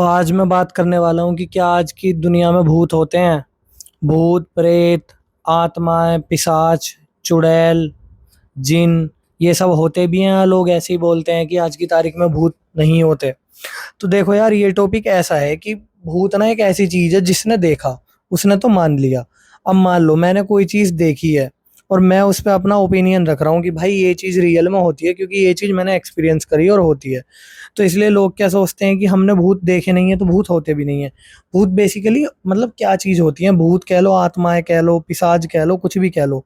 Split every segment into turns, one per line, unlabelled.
तो आज मैं बात करने वाला हूँ कि क्या आज की दुनिया में भूत होते हैं। भूत, प्रेत, आत्माएं, पिशाच, चुड़ैल, जिन, ये सब होते भी हैं। लोग ऐसे ही बोलते हैं कि आज की तारीख में भूत नहीं होते। तो देखो यार, ये टॉपिक ऐसा है कि भूत ना एक ऐसी चीज है, जिसने देखा उसने तो मान लिया। अब मान लो मैंने कोई चीज देखी है और मैं उस पर अपना ओपिनियन रख रहा हूँ कि भाई ये चीज रियल में होती है, क्योंकि ये चीज मैंने एक्सपीरियंस करी और होती है। तो इसलिए लोग क्या सोचते हैं कि हमने भूत देखे नहीं है तो भूत होते भी नहीं है। भूत बेसिकली मतलब क्या चीज होती है? भूत कह लो, आत्माएं कह लो, पिशाच कह लो, कुछ भी कह लो,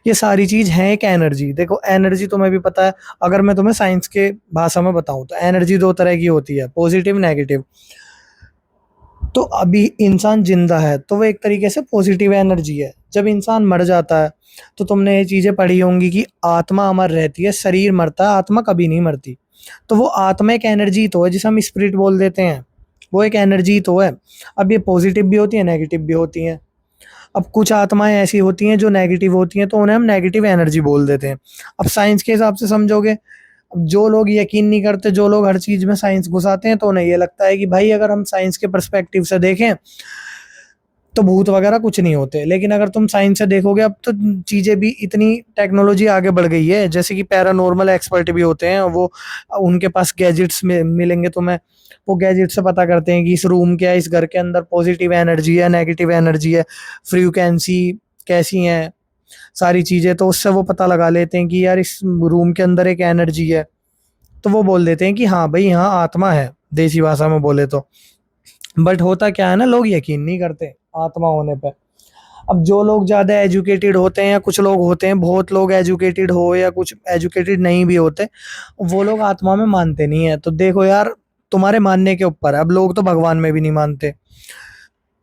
ये सारी चीज है एक एनर्जी। देखो एनर्जी तुम्हें भी पता है। अगर मैं तुम्हें साइंस के भाषा में बताऊं तो एनर्जी दो तरह की होती है, पॉजिटिव, नेगेटिव। तो अभी इंसान जिंदा है तो वो एक तरीके से पॉजिटिव एनर्जी है। जब इंसान मर जाता है तो तुमने ये चीजें पढ़ी होंगी कि आत्मा अमर रहती है, शरीर मरता है, आत्मा कभी नहीं मरती। तो वो आत्मा एक एनर्जी तो है, जिसे हम स्पिरिट बोल देते हैं। वो एक एनर्जी तो है। अब ये पॉजिटिव भी होती है, नेगेटिव भी होती हैं। अब कुछ आत्माएं ऐसी होती हैं जो नेगेटिव होती हैं, तो उन्हें हम नेगेटिव एनर्जी बोल देते हैं। अब साइंस के हिसाब से समझोगे, अब जो लोग यकीन नहीं करते, जो लोग हर चीज में साइंस घुसाते हैं, तो उन्हें ये लगता है कि भाई अगर हम साइंस के पर्सपेक्टिव से देखें तो भूत वगैरह कुछ नहीं होते। लेकिन अगर तुम साइंस से देखोगे, अब तो चीजें भी इतनी, टेक्नोलॉजी आगे बढ़ गई है। जैसे कि पैरानॉर्मल एक्सपर्ट भी होते हैं, वो उनके पास गैजेट्स में मिलेंगे तुम्हें। वो गैजेट से पता करते हैं कि इस रूम के, इस घर के अंदर पॉजिटिव एनर्जी है, नेगेटिव एनर्जी है, फ्रीक्वेंसी कैसी है, सारी चीजें। तो उससे वो पता लगा लेते हैं कि यार इस रूम के अंदर एक एनर्जी है। तो वो बोल देते हैं कि हाँ भाई, यहाँ आत्मा है, देसी भाषा में बोले तो। बट होता क्या है ना, लोग यकीन नहीं करते आत्मा होने पे। अब जो लोग ज्यादा एजुकेटेड होते हैं, या कुछ लोग होते हैं, बहुत लोग एजुकेटेड हो या कुछ एजुकेटेड नहीं भी होते, वो लोग आत्मा में मानते नहीं है। तो देखो यार, तुम्हारे मानने के ऊपर है। अब लोग तो भगवान में भी नहीं मानते,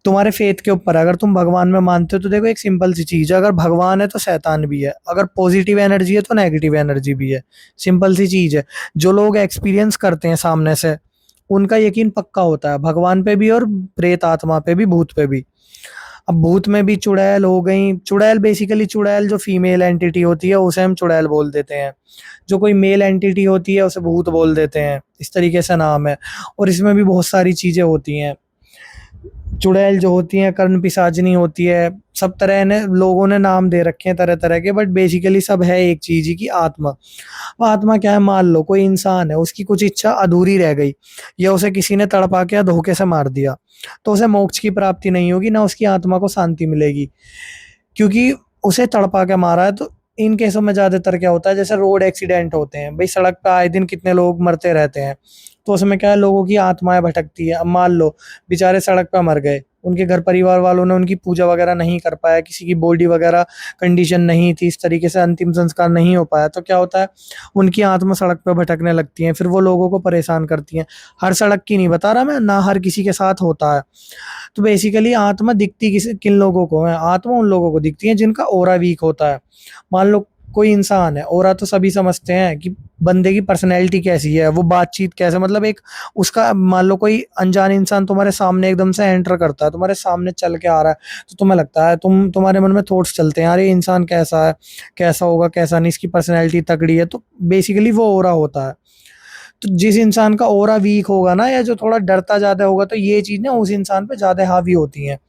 तुम्हारे फेथ के ऊपर है। अगर तुम भगवान में मानते हो तो देखो एक सिंपल सी चीज है, अगर भगवान है तो शैतान भी है, अगर पॉजिटिव एनर्जी है तो नेगेटिव एनर्जी भी है। सिंपल सी चीज है। जो लोग एक्सपीरियंस करते हैं सामने से, उनका यकीन पक्का होता है भगवान पे भी, और प्रेत आत्मा पे भी, भूत पे भी। अब भूत में भी चुड़ैल हो गई। चुड़ैल बेसिकली, चुड़ैल जो फीमेल एंटिटी होती है उसे हम चुड़ैल बोल देते हैं। जो कोई मेल एंटिटी होती है उसे भूत बोल देते हैं। इस तरीके से नाम है। और इसमें भी बहुत सारी चीजें होती हैं। चुड़ैल जो होती हैं, कर्ण पिशाचिनी होती है। सब तरह ने लोगों ने नाम दे रखे हैं तरह तरह के, बट बेसिकली सब है एक चीज ही, की आत्मा। वो आत्मा क्या है? मान लो कोई इंसान है, उसकी कुछ इच्छा अधूरी रह गई, या उसे किसी ने तड़पा के या धोखे से मार दिया, तो उसे मोक्ष की प्राप्ति नहीं होगी, ना उसकी आत्मा को शांति मिलेगी, क्योंकि उसे तड़पा के मारा है। तो इन केसों में ज्यादातर क्या होता है, जैसे रोड एक्सीडेंट होते हैं भाई, सड़क पे आए दिन कितने लोग मरते रहते हैं। तो उसमें क्या है, लोगों की आत्माएं भटकती है। अब मान लो बेचारे सड़क पे मर गए, उनके घर परिवार वालों ने उनकी पूजा वगैरह नहीं कर पाया, किसी की बॉडी वगैरह कंडीशन नहीं थी, इस तरीके से अंतिम संस्कार नहीं हो पाया, तो क्या होता है, उनकी आत्मा सड़क पे भटकने लगती है, फिर वो लोगों को परेशान करती हैं। हर सड़क की नहीं बता रहा मैं, ना हर किसी के साथ होता है। तो बेसिकली आत्मा दिखती किन लोगों को है? आत्मा उन लोगों को दिखती है जिनका ओरा वीक होता है। मान लो कोई इंसान है, ओरा तो सभी समझते हैं कि बंदे की पर्सनैलिटी कैसी है, वो बातचीत कैसे, मतलब एक उसका, मान लो कोई अनजान इंसान तुम्हारे सामने एकदम से एंटर करता है, तुम्हारे सामने चल के आ रहा है, तो तुम्हें लगता है, तुम्हारे मन में थॉट्स चलते हैं, यार ये इंसान कैसा है, कैसा होगा, कैसा नहीं, इसकी पर्सनैलिटी तगड़ी है। तो बेसिकली वो ओरा होता है। तो जिस इंसान का ओरा वीक होगा ना, या जो थोड़ा डरता ज्यादा होगा, तो ये चीज ना उस इंसान पे ज्यादा हावी होती है।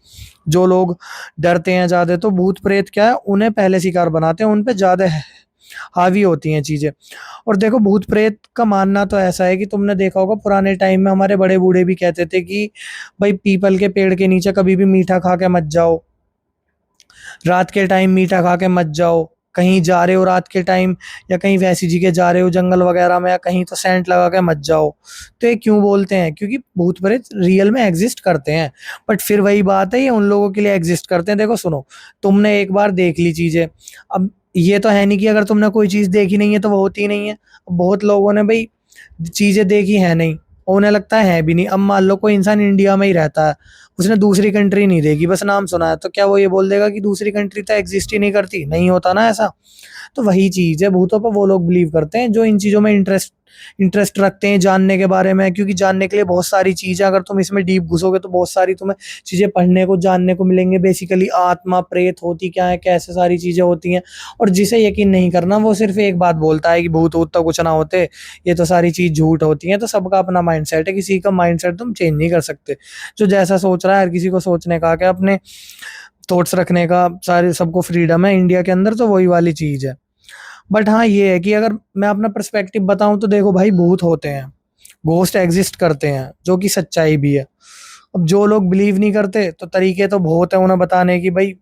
जो लोग डरते हैं ज्यादा, तो भूत प्रेत क्या है, उन्हें पहले शिकार बनाते हैं, उन पे ज्यादा हावी होती हैं चीजें। और देखो भूत प्रेत का मानना तो ऐसा है कि तुमने देखा होगा, पुराने टाइम में हमारे बड़े बूढ़े भी कहते थे कि भाई पीपल के पेड़ के नीचे कभी भी मीठा खा के मत जाओ, रात के टाइम मीठा खा के मत जाओ, कहीं जा रहे हो रात के टाइम, या कहीं वैसी जगह जा रहे हो जंगल वगैरह में, या कहीं, तो सेंट लगा के मत जाओ। तो ये क्यों बोलते हैं? क्योंकि भूत प्रेत रियल में एग्जिस्ट करते हैं। बट फिर वही बात है, ये उन लोगों के लिए एग्जिस्ट करते हैं। देखो सुनो, तुमने एक बार देख ली चीजें, अब ये तो है नहीं कि अगर तुमने कोई चीज देखी नहीं है तो वो होती नहीं है। बहुत लोगों ने भाई चीजें देखी है नहीं, और उन्हें लगता है भी नहीं। अब मान लो कोई इंसान इंडिया में ही रहता है, उसने दूसरी कंट्री नहीं देखी, बस नाम सुना है, तो क्या वो ये बोल देगा कि दूसरी कंट्री तो एग्जिस्ट ही नहीं करती? नहीं होता ना ऐसा। तो वही चीज है, भूतों पर वो लोग बिलीव करते हैं जो इन चीजों में इंटरेस्ट इंटरेस्ट रखते हैं जानने के बारे में, क्योंकि जानने के लिए बहुत सारी चीज़ें, अगर तुम इसमें डीप घुसोगे तो बहुत सारी तुम्हें चीज़ें पढ़ने को जानने को मिलेंगे। बेसिकली आत्मा प्रेत होती क्या है, कैसे सारी चीज़ें होती हैं। और जिसे यकीन नहीं करना वो सिर्फ एक बात बोलता है कि भूत वूत तो कुछ ना होते, ये तो सारी चीज़ झूठ होती है। तो सबका अपना माइंडसेट है, किसी का माइंडसेट तुम चेंज नहीं कर सकते। जो जैसा सोच रहा है, हर किसी को सोचने का क्या, अपने थॉट्स रखने का सारे सबको फ्रीडम है इंडिया के अंदर, तो वही वाली चीज़ है। बट हाँ ये है कि अगर मैं अपना पर्सपेक्टिव बताऊं तो देखो भाई, भूत होते हैं, घोस्ट एग्जिस्ट करते हैं, जो कि सच्चाई भी है। अब जो लोग बिलीव नहीं करते तो तरीके तो बहुत है उन्हें बताने की, भाई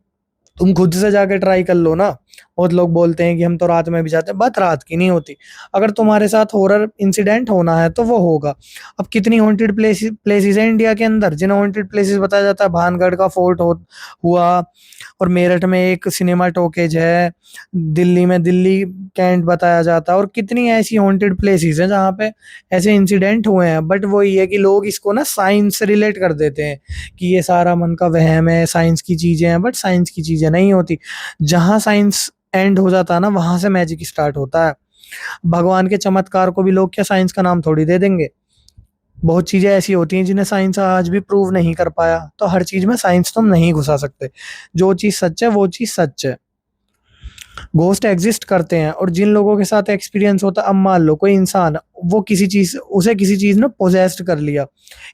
तुम खुद से जाके ट्राई कर लो ना। बहुत लोग बोलते हैं कि हम तो रात में भी जाते हैं, बात रात की नहीं होती। अगर तुम्हारे साथ हॉरर इंसिडेंट होना है तो वो होगा। अब कितनी हॉन्टेड प्लेसेस हैं इंडिया के अंदर, जिन्हें हॉन्टेड प्लेसेस बताया जाता है। भानगढ़ का फोर्ट हुआ, और मेरठ में एक सिनेमा टॉकीज है, दिल्ली में दिल्ली कैंट बताया जाता है, और कितनी ऐसी हॉन्टेड प्लेसेस हैं जहाँ पे ऐसे इंसिडेंट हुए हैं। बट वो ये है कि लोग इसको ना साइंस से रिलेट कर देते हैं कि ये सारा मन का वहम है, साइंस की चीजें हैं। बट साइंस की चीजें नहीं होती। जहां साइंस एंड हो जाता है ना, वहां से मैजिक स्टार्ट होता है। भगवान के चमत्कार को भी लोग क्या साइंस का नाम थोड़ी दे देंगे। बहुत चीजें ऐसी होती हैं जिन्हें साइंस आज भी प्रूव नहीं कर पाया। तो हर चीज में साइंस तुम नहीं घुसा सकते। जो चीज सच है वो चीज सच है। घोस्ट एग्जिस्ट करते हैं, और जिन लोगों के साथ एक्सपीरियंस होता है, अब मान लो कोई इंसान, वो किसी चीज, उसे किसी चीज ने पोजेस्ड कर लिया।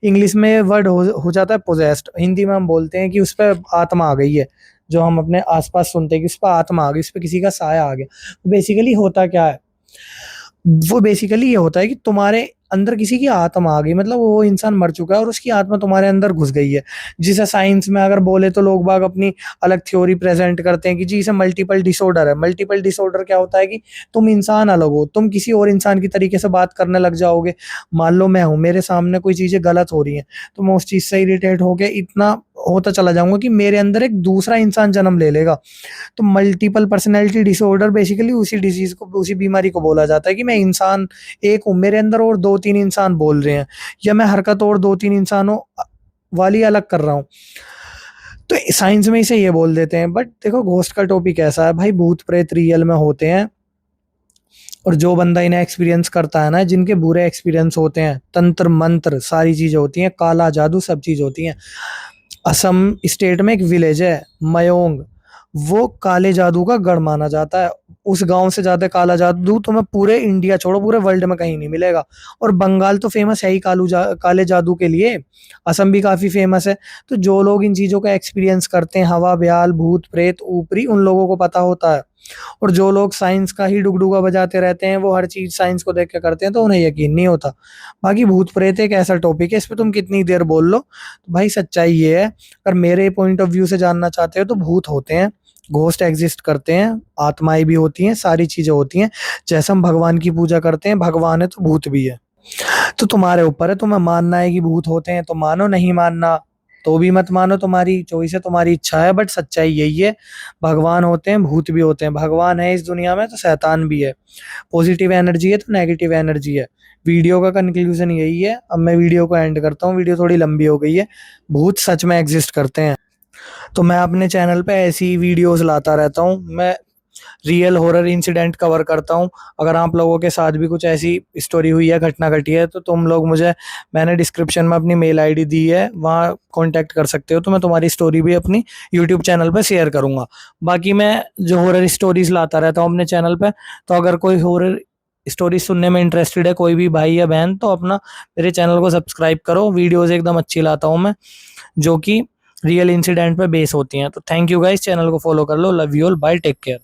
इंग्लिश में वर्ड हो जाता है पोजेस्ड, हिंदी में हम बोलते हैं कि उस पर आत्मा आ गई है। जो हम अपने आसपास सुनते हैं कि उस पर आत्मा आ गई, उस पर किसी का साया आ गया। बेसिकली होता क्या है, वो बेसिकली ये होता है कि तुम्हारे अंदर किसी की आत्मा आ गई, मतलब वो इंसान मर चुका है और उसकी आत्मा तुम्हारे अंदर घुस गई है। जिसे साइंस में अगर बोले तो लोग बाग अपनी अलग थ्योरी प्रेजेंट करते हैं कि जी इसे मल्टीपल डिसऑर्डर है। मल्टीपल डिसऑर्डर क्या होता है कि तुम इंसान अलग हो, तुम किसी और इंसान की तरीके से बात करने लग जाओगे। मान लो मैं हूं, मेरे सामने कोई चीजें गलत हो रही हैं, तो मैं उस चीज से इरिटेट होके इतना होता चला जाऊंगा कि मेरे अंदर एक दूसरा इंसान जन्म ले लेगा। तो मल्टीपल पर्सनैलिटी डिसऑर्डर बेसिकली उसी डिजीज को, उसी बीमारी को बोला जाता है कि मैं इंसान एक हूँ, मेरे अंदर और दो तीन इंसान बोल रहे हैं, या मैं हरकत और दो तीन इंसानों वाली अलग कर रहा हूँ। तो साइंस में इसे ये बोल देते हैं। बट देखो घोस्ट का टॉपिक ऐसा है भाई, भूत प्रेत रियल में होते हैं। और जो बंदा इन्हें एक्सपीरियंस करता है ना, जिनके बुरे एक्सपीरियंस होते हैं, तंत्र मंत्र सारी चीजें होती हैं, काला जादू सब चीज होती हैं। असम स्टेट में एक विलेज है मयोंग, वो काले जादू का गढ़ माना जाता है। उस गांव से ज्यादा काला जादू तुम्हें पूरे इंडिया छोड़ो, पूरे वर्ल्ड में कहीं नहीं मिलेगा। और बंगाल तो फेमस है ही काले जादू के लिए, असम भी काफी फेमस है। तो जो लोग इन चीजों का एक्सपीरियंस करते हैं, हवा ब्याल भूत प्रेत ऊपरी, उन लोगों को पता होता है। और जो लोग साइंस का ही डुगडुगा बजाते रहते हैं, वो हर चीज साइंस को देख के करते हैं, तो उन्हें यकीन नहीं होता। बाकी भूत प्रेत एक ऐसा टॉपिक है, इस पे तुम कितनी देर बोल लो। तो भाई सच्चाई ये है, अगर मेरे पॉइंट ऑफ व्यू से जानना चाहते हो तो भूत होते हैं, घोस्ट एग्जिस्ट करते हैं, आत्माएं भी होती हैं, सारी चीजें होती हैं। जैसे हम भगवान की पूजा करते हैं, भगवान है तो भूत भी है। तो तुम्हारे ऊपर है, तुम्हें मानना है कि भूत होते हैं तो मानो, नहीं मानना तो भी मत मानो, तुम्हारी चॉइस है, तुम्हारी इच्छा है। बट सच्चाई यही है, भगवान होते हैं, भूत भी होते हैं। भगवान है इस दुनिया में तो शैतान भी है। पॉजिटिव एनर्जी है तो नेगेटिव एनर्जी है। वीडियो का कंक्लूजन यही है। अब मैं वीडियो को एंड करता हूँ, वीडियो थोड़ी लंबी हो गई है। भूत सच में एग्जिस्ट करते हैं। तो मैं अपने चैनल पे ऐसी वीडियोस लाता रहता हूँ, मैं रियल हॉरर इंसिडेंट कवर करता हूँ। अगर आप लोगों के साथ भी कुछ ऐसी स्टोरी हुई है, घटना घटी है, तो तुम लोग मुझे, मैंने डिस्क्रिप्शन में अपनी मेल आईडी दी है, वहाँ कांटेक्ट कर सकते हो। तो मैं तुम्हारी स्टोरी भी अपनी यूट्यूब चैनल पे शेयर करूँगा। बाकी मैं जो हॉरर स्टोरीज लाता रहता हूँ अपने चैनल पे, तो अगर कोई हॉरर स्टोरी सुनने में इंटरेस्टेड है, कोई भी भाई या बहन, तो अपना मेरे चैनल को सब्सक्राइब करो। वीडियोज़ एकदम अच्छी लाता हूँ मैं, जो कि रियल इंसिडेंट पे बेस होती हैं। तो थैंक यू गाइस, चैनल को फॉलो कर लो। Love you all, bye, take care.